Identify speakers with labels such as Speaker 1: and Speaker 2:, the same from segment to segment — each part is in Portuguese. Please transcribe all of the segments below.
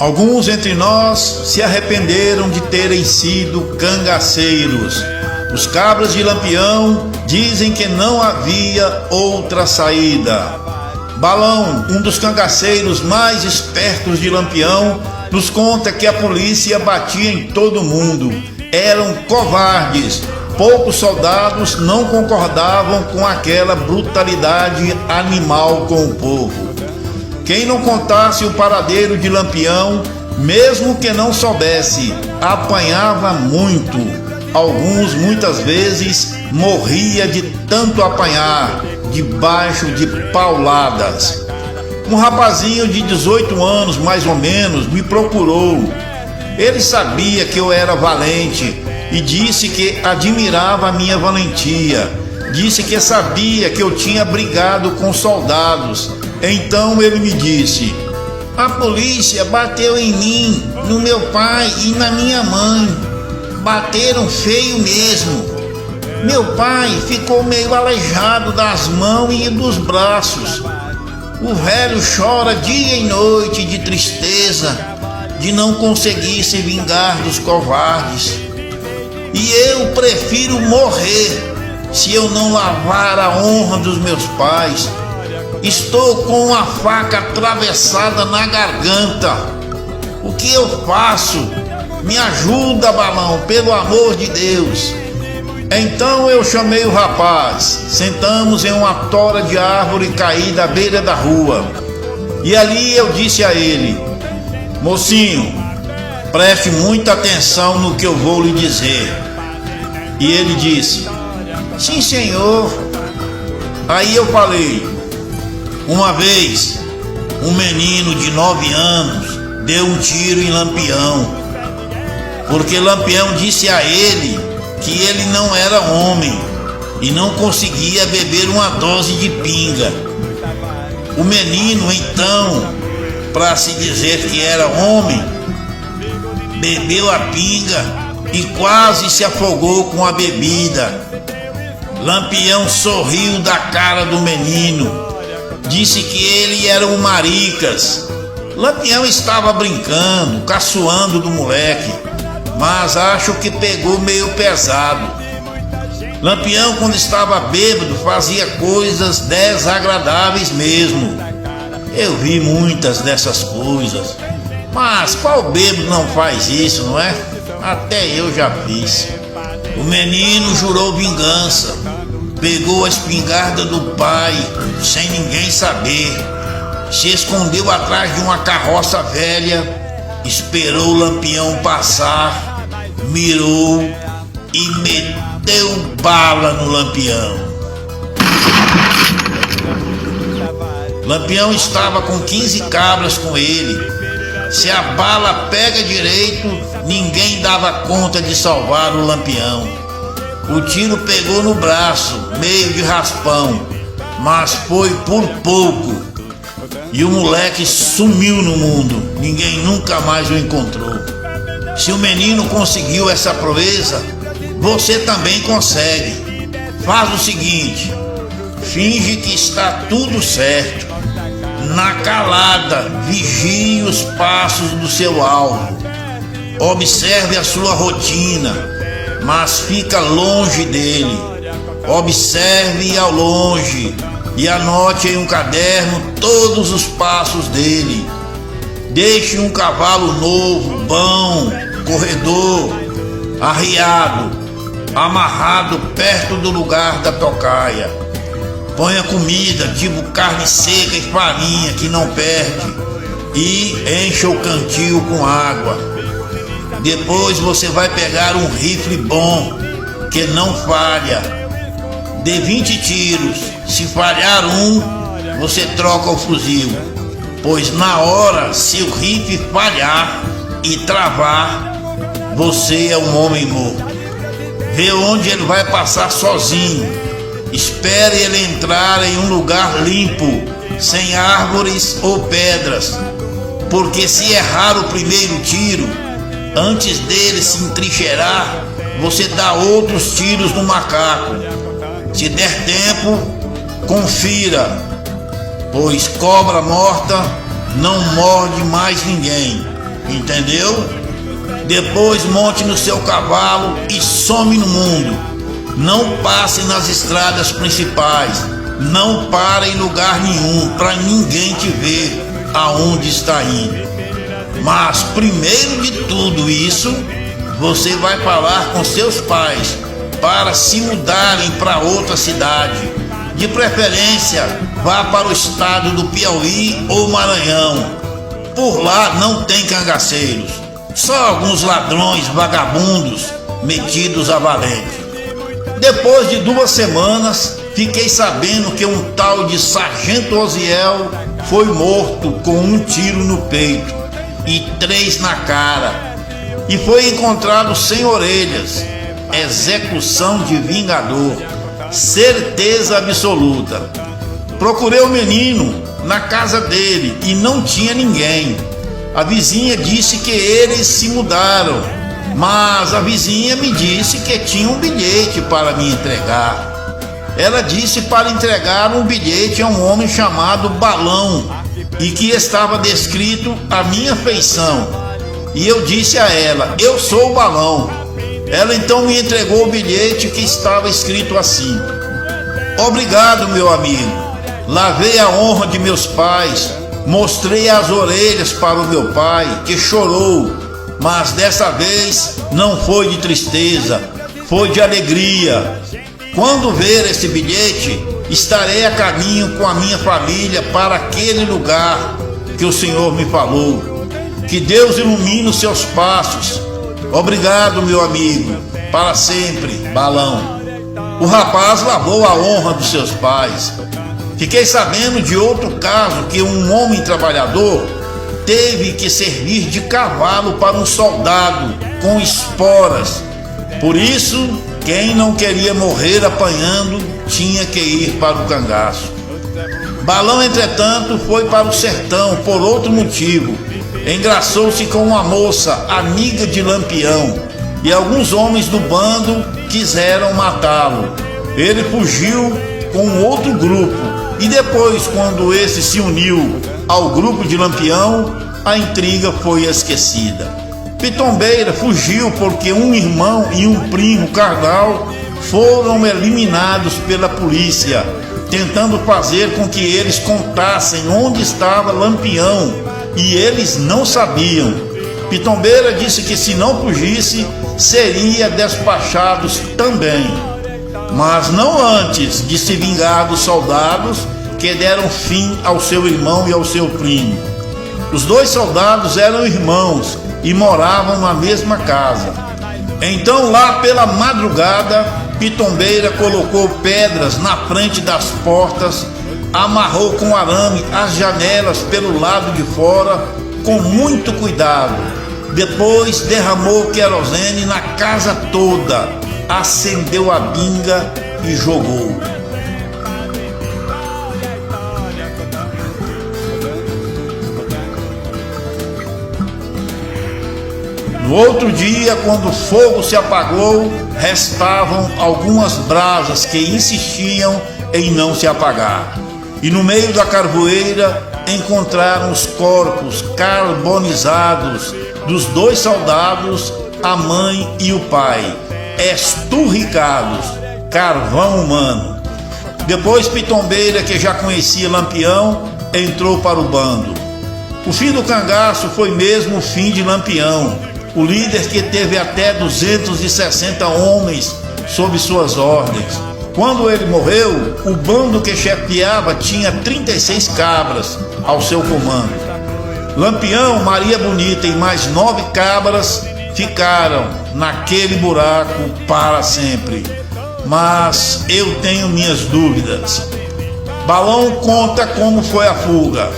Speaker 1: Alguns entre nós se arrependeram de terem sido cangaceiros. Os cabras de Lampião dizem que não havia outra saída. Balão, um dos cangaceiros mais espertos de Lampião, nos conta que a polícia batia em todo mundo. Eram covardes. Poucos soldados não concordavam com aquela brutalidade animal com o povo. Quem não contasse o paradeiro de Lampião, mesmo que não soubesse, apanhava muito. Alguns, muitas vezes, morria de tanto apanhar, debaixo de pauladas. Um rapazinho de 18 anos, mais ou menos, me procurou. Ele sabia que eu era valente e disse que admirava a minha valentia. Disse que sabia que eu tinha brigado com soldados. Então ele me disse: a polícia bateu em mim, no meu pai e na minha mãe. Bateram feio mesmo. Meu pai ficou meio aleijado das mãos e dos braços. O velho chora dia e noite de tristeza, de não conseguir se vingar dos covardes. E eu prefiro morrer se eu não lavar a honra dos meus pais. Estou com uma faca atravessada na garganta. O que eu faço? Me ajuda, Balão, pelo amor de Deus. Então eu chamei o rapaz. Sentamos em uma tora de árvore caída à beira da rua. E ali eu disse a ele: mocinho, preste muita atenção no que eu vou lhe dizer. E ele disse: sim, senhor. Aí eu falei: uma vez, um menino de 9 anos deu um tiro em Lampião, porque Lampião disse a ele que ele não era homem e não conseguia beber uma dose de pinga. O menino, então, para se dizer que era homem, bebeu a pinga e quase se afogou com a bebida. Lampião sorriu da cara do menino. Disse que ele era um maricas. Lampião estava brincando, caçoando do moleque, mas acho que pegou meio pesado. Lampião, quando estava bêbado, fazia coisas desagradáveis mesmo. Eu vi muitas dessas coisas, mas qual bêbado não faz isso, não é? Até eu já fiz. O menino jurou vingança. Pegou a espingarda do pai, sem ninguém saber, se escondeu atrás de uma carroça velha, esperou o Lampião passar, mirou e meteu bala no Lampião. Lampião estava com 15 cabras com ele. Se a bala pega direito, ninguém dava conta de salvar o Lampião. O tiro pegou no braço, meio de raspão, mas foi por pouco. E o moleque sumiu no mundo, ninguém nunca mais o encontrou. Se o menino conseguiu essa proeza, você também consegue. Faz o seguinte: finge que está tudo certo. Na calada, vigie os passos do seu alvo. Observe a sua rotina, mas fica longe dele. Observe ao longe e anote em um caderno todos os passos dele. Deixe um cavalo novo, bom, corredor, arriado, amarrado perto do lugar da tocaia. Ponha comida, tipo carne seca e farinha que não perde, e encha o cantil com água. Depois você vai pegar um rifle bom, que não falha. Dê 20 tiros. Se falhar um, você troca o fuzil. Pois na hora, se o rifle falhar e travar, você é um homem morto. Vê onde ele vai passar sozinho. Espere ele entrar em um lugar limpo, sem árvores ou pedras. Porque se errar o primeiro tiro, antes dele se entrincheirar, você dá outros tiros no macaco. Se der tempo, confira, pois cobra morta não morde mais ninguém. entendeu? Depois monte no seu cavalo e some no mundo. Não passe nas estradas principais, não para em lugar nenhum para ninguém te ver aonde está indo. Mas primeiro de tudo isso, você vai falar com seus pais para se mudarem para outra cidade. De preferência, vá para o estado do Piauí ou Maranhão. Por lá não tem cangaceiros, só alguns ladrões vagabundos metidos a valente. Depois de 2 semanas, fiquei sabendo que um tal de Sargento Osiel foi morto com um tiro no peito e 3 na cara, e foi encontrado sem orelhas. Execução de vingador, certeza absoluta. Procurei o menino na casa dele e não tinha ninguém. A vizinha disse que eles se mudaram, mas a vizinha me disse que tinha um bilhete para me entregar. Ela disse para entregar um bilhete a um homem chamado Balão e que estava descrito a minha feição. E eu disse a ela: eu sou o Balão. Ela então me entregou o bilhete que estava escrito assim: obrigado, meu amigo. Lavei a honra de meus pais, mostrei as orelhas para o meu pai, que chorou, mas dessa vez não foi de tristeza, foi de alegria. Quando ver esse bilhete, estarei a caminho com a minha família para aquele lugar que o Senhor me falou. Que Deus ilumine os seus passos. Obrigado, meu amigo, para sempre, Balão. O rapaz lavou a honra dos seus pais. Fiquei sabendo de outro caso que um homem trabalhador teve que servir de cavalo para um soldado com esporas. Por isso, quem não queria morrer apanhando tinha que ir para o cangaço. Balão, entretanto, foi para o sertão por outro motivo. Engraçou-se com uma moça, amiga de Lampião, e alguns homens do bando quiseram matá-lo. Ele fugiu com outro grupo, e depois, quando esse se uniu ao grupo de Lampião, a intriga foi esquecida. Pitombeira fugiu porque um irmão e um primo carnal foram eliminados pela polícia, tentando fazer com que eles contassem onde estava Lampião, e eles não sabiam. Pitombeira disse que se não fugisse, seria despachados também, mas não antes de se vingar dos soldados que deram fim ao seu irmão e ao seu primo. Os 2 soldados eram irmãos e moravam na mesma casa. Então, lá pela madrugada, Pitombeira colocou pedras na frente das portas, amarrou com arame as janelas pelo lado de fora com muito cuidado. Depois derramou querosene na casa toda, acendeu a binga e jogou. No outro dia, quando o fogo se apagou, restavam algumas brasas que insistiam em não se apagar. E no meio da carvoeira encontraram os corpos carbonizados dos 2 soldados, a mãe e o pai, esturricados, carvão humano. Depois Pitombeira, que já conhecia Lampião, entrou para o bando. O fim do cangaço foi mesmo o fim de Lampião, o líder que teve até 260 homens sob suas ordens. Quando ele morreu, o bando que chefiava tinha 36 cabras ao seu comando. Lampião, Maria Bonita e mais 9 cabras ficaram naquele buraco para sempre. Mas eu tenho minhas dúvidas. Balão conta como foi a fuga.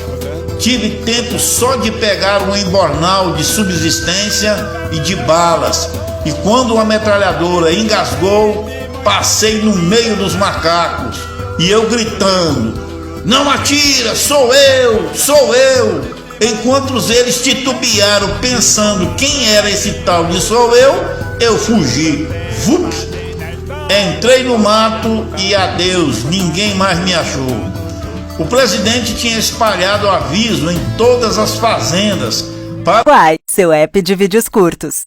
Speaker 1: Tive tempo só de pegar um embornal de subsistência e de balas, e quando a metralhadora engasgou, passei no meio dos macacos, e eu gritando: não atira, sou eu, sou eu! Enquanto eles titubearam pensando quem era esse tal de sou eu fugi. Vup! Entrei no mato e adeus, ninguém mais me achou. O presidente tinha espalhado aviso em todas as fazendas para
Speaker 2: Uai, seu app de vídeos curtos.